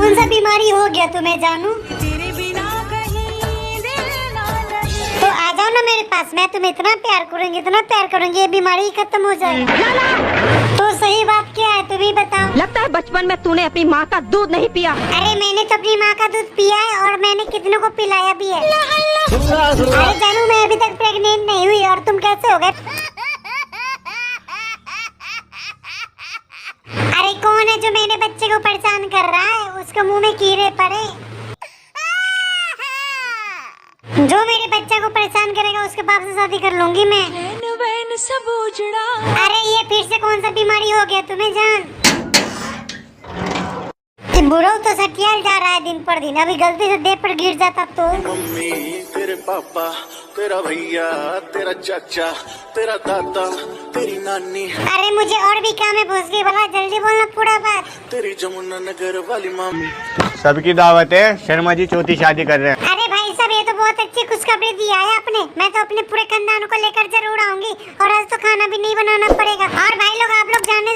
कौन सा बीमारी हो गया तुम्हें जानू? तो आ जाओ ना मेरे पास, मैं तुम्हें इतना प्यार करूंगी ये बीमारी खत्म हो जाए। तो सही बात क्या है तुम ही बताओ। लगता है बचपन में तूने अपनी माँ का दूध नहीं पिया। अरे मैंने तो अपनी माँ का दूध पिया है और मैंने कितनों को पिलाया भी है। अरे जानू मैं अभी तक प्रेग्नेंट नहीं हुई और तुम कैसे हो गए? अरे कौन है जो मेरे बच्चे को परेशान कर रहा है? उसके मुंह में कीड़े पड़े। जो मेरे बच्चे को परेशान करेगा उसके बाप से शादी कर लूंगी मैं। सब उजड़ा। अरे ये फिर से कौन सा बीमारी हो गया तुम्हें जान? बुरा तो सटियाल जा रहा है दिन पर दिन, अभी गलती से देह पर गिर जाता तो। मम्मी, तेरे पापा, तेरा भैया, तेरा चाचा, तेरा दादा, तेरी नानी। अरे मुझे और भी काम है भोसड़ी वाला, जल्दी बोलना पूरा बात। तेरी जमुना नगर वाली मम्मी। सबकी दावत है, शर्मा जी चौथी शादी कर रहे हैं। अरे भाई साहब ये तो बहुत अच्छी खुशखबरी दिया है आपने। मैं तो अपने पूरे खानदान को लेकर जरूर आऊंगी और आज तो खाना भी नहीं बनाना पड़ेगा। और भाई लोग आप लोग जाने